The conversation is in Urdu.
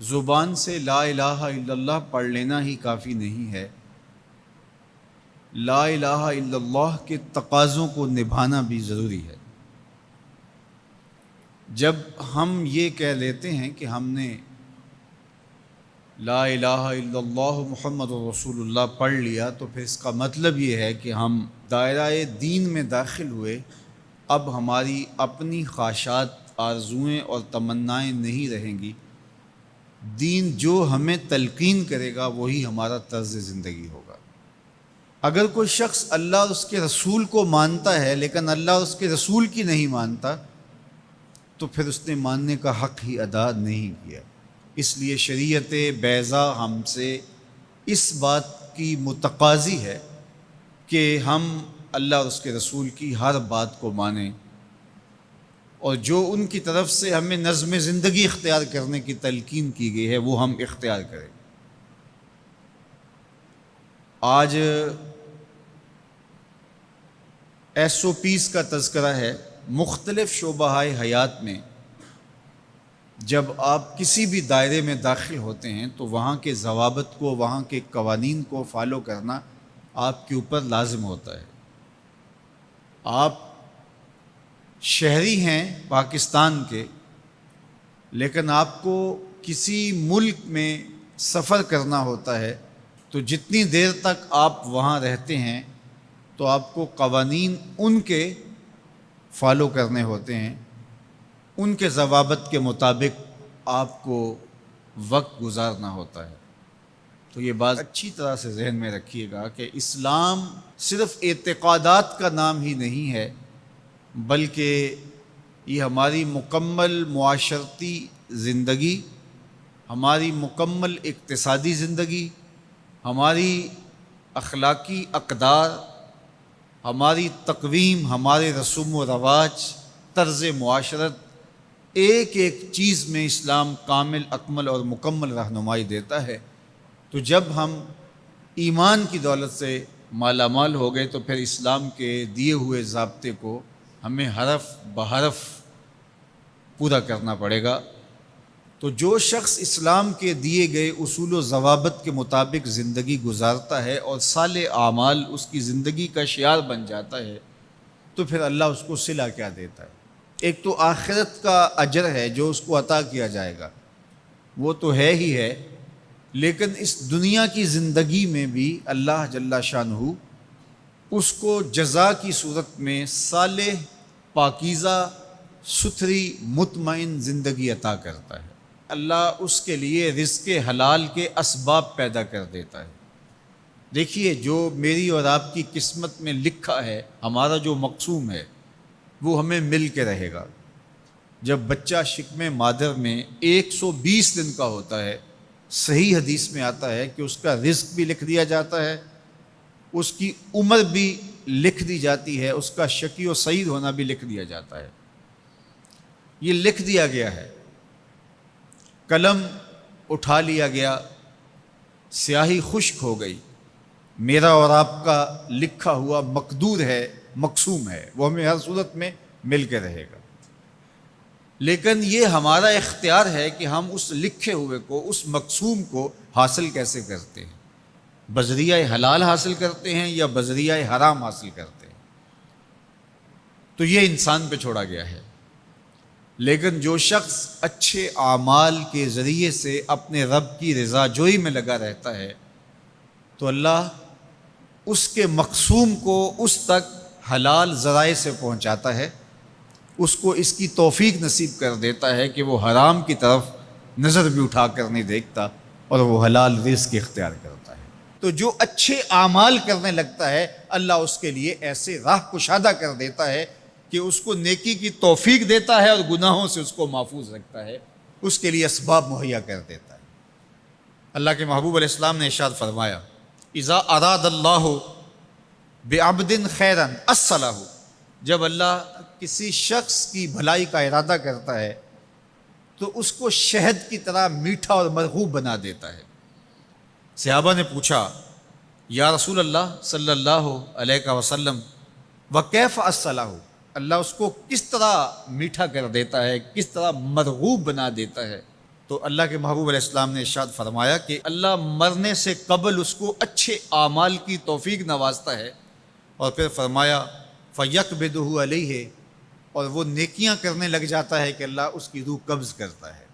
زبان سے لا الہ الا اللہ پڑھ لینا ہی کافی نہیں ہے، لا الہ الا اللہ کے تقاضوں کو نبھانا بھی ضروری ہے۔ جب ہم یہ کہہ لیتے ہیں کہ ہم نے لا الہ الا اللہ محمد رسول اللہ پڑھ لیا، تو پھر اس کا مطلب یہ ہے کہ ہم دائرہ دین میں داخل ہوئے، اب ہماری اپنی خواہشات، آرزوئیں اور تمنائیں نہیں رہیں گی، دین جو ہمیں تلقین کرے گا وہی ہمارا طرز زندگی ہوگا۔ اگر کوئی شخص اللہ اور اس کے رسول کو مانتا ہے لیکن اللہ اور اس کے رسول کی نہیں مانتا، تو پھر اس نے ماننے کا حق ہی ادا نہیں کیا۔ اس لیے شریعت بیضا ہم سے اس بات کی متقاضی ہے کہ ہم اللہ اور اس کے رسول کی ہر بات کو مانیں، اور جو ان کی طرف سے ہمیں نظم زندگی اختیار کرنے کی تلقین کی گئی ہے وہ ہم اختیار کریں۔ آج SOPs کا تذکرہ ہے۔ مختلف شعبہ حیات میں جب آپ کسی بھی دائرے میں داخل ہوتے ہیں تو وہاں کے ضوابط کو، وہاں کے قوانین کو فالو کرنا آپ کے اوپر لازم ہوتا ہے۔ آپ شہری ہیں پاکستان کے، لیکن آپ کو کسی ملک میں سفر کرنا ہوتا ہے، تو جتنی دیر تک آپ وہاں رہتے ہیں تو آپ کو قوانین ان کے فالو کرنے ہوتے ہیں، ان کے ضوابط کے مطابق آپ کو وقت گزارنا ہوتا ہے۔ تو یہ بات اچھی طرح سے ذہن میں رکھیے گا کہ اسلام صرف اعتقادات کا نام ہی نہیں ہے، بلکہ یہ ہماری مکمل معاشرتی زندگی، ہماری مکمل اقتصادی زندگی، ہماری اخلاقی اقدار، ہماری تقویم، ہمارے رسوم و رواج، طرز معاشرت، ایک ایک چیز میں اسلام کامل، اکمل اور مکمل رہنمائی دیتا ہے۔ تو جب ہم ایمان کی دولت سے مالا مال ہو گئے تو پھر اسلام کے دیے ہوئے ضابطے کو ہمیں حرف بحرف پورا کرنا پڑے گا۔ تو جو شخص اسلام کے دیے گئے اصول و ضوابط کے مطابق زندگی گزارتا ہے اور صالح اعمال اس کی زندگی کا شعار بن جاتا ہے، تو پھر اللہ اس کو صلہ کیا دیتا ہے؟ ایک تو آخرت کا اجر ہے جو اس کو عطا کیا جائے گا، وہ تو ہے ہی ہے، لیکن اس دنیا کی زندگی میں بھی اللہ جل شانہ اس کو جزا کی صورت میں صالح، پاکیزہ، ستھری، مطمئن زندگی عطا کرتا ہے۔ اللہ اس کے لیے رزق حلال کے اسباب پیدا کر دیتا ہے۔ دیکھیے، جو میری اور آپ کی قسمت میں لکھا ہے، ہمارا جو مقسوم ہے، وہ ہمیں مل کے رہے گا۔ جب بچہ شکم مادر میں 120 دن کا ہوتا ہے، صحیح حدیث میں آتا ہے کہ اس کا رزق بھی لکھ دیا جاتا ہے، اس کی عمر بھی لکھ دی جاتی ہے، اس کا شقی و سعید ہونا بھی لکھ دیا جاتا ہے۔ یہ لکھ دیا گیا ہے، قلم اٹھا لیا گیا، سیاہی خشک ہو گئی، میرا اور آپ کا لکھا ہوا مقدور ہے، مقسوم ہے، وہ ہمیں ہر صورت میں مل کے رہے گا۔ لیکن یہ ہمارا اختیار ہے کہ ہم اس لکھے ہوئے کو، اس مقسوم کو حاصل کیسے کرتے ہیں، بذریعہ حلال حاصل کرتے ہیں یا بذریعہ حرام حاصل کرتے ہیں، تو یہ انسان پہ چھوڑا گیا ہے۔ لیکن جو شخص اچھے اعمال کے ذریعے سے اپنے رب کی رضا جوئی میں لگا رہتا ہے، تو اللہ اس کے مقسوم کو اس تک حلال ذرائع سے پہنچاتا ہے، اس کو اس کی توفیق نصیب کر دیتا ہے کہ وہ حرام کی طرف نظر بھی اٹھا کر نہیں دیکھتا اور وہ حلال رزق اختیار کرتا ہے۔ تو جو اچھے اعمال کرنے لگتا ہے، اللہ اس کے لیے ایسے راہ کشادہ کر دیتا ہے کہ اس کو نیکی کی توفیق دیتا ہے اور گناہوں سے اس کو محفوظ رکھتا ہے، اس کے لیے اسباب مہیا کر دیتا ہے۔ اللہ کے محبوب علیہ السلام نے ارشاد فرمایا، اذا اراد اللہ بعبد خیرا اصلہ، جب اللہ کسی شخص کی بھلائی کا ارادہ کرتا ہے تو اس کو شہد کی طرح میٹھا اور مرغوب بنا دیتا ہے۔ صحابہ نے پوچھا، یا رسول اللہ صلی اللہ علیہ وسلم، وکیف اصلہ، اللہ اس کو کس طرح میٹھا کر دیتا ہے، کس طرح مرغوب بنا دیتا ہے؟ تو اللہ کے محبوب علیہ السلام نے ارشاد فرمایا کہ اللہ مرنے سے قبل اس کو اچھے اعمال کی توفیق نوازتا ہے، اور پھر فرمایا فَيَقْبِضُهُ عَلَيْهِ، اور وہ نیکیاں کرنے لگ جاتا ہے کہ اللہ اس کی روح قبض کرتا ہے۔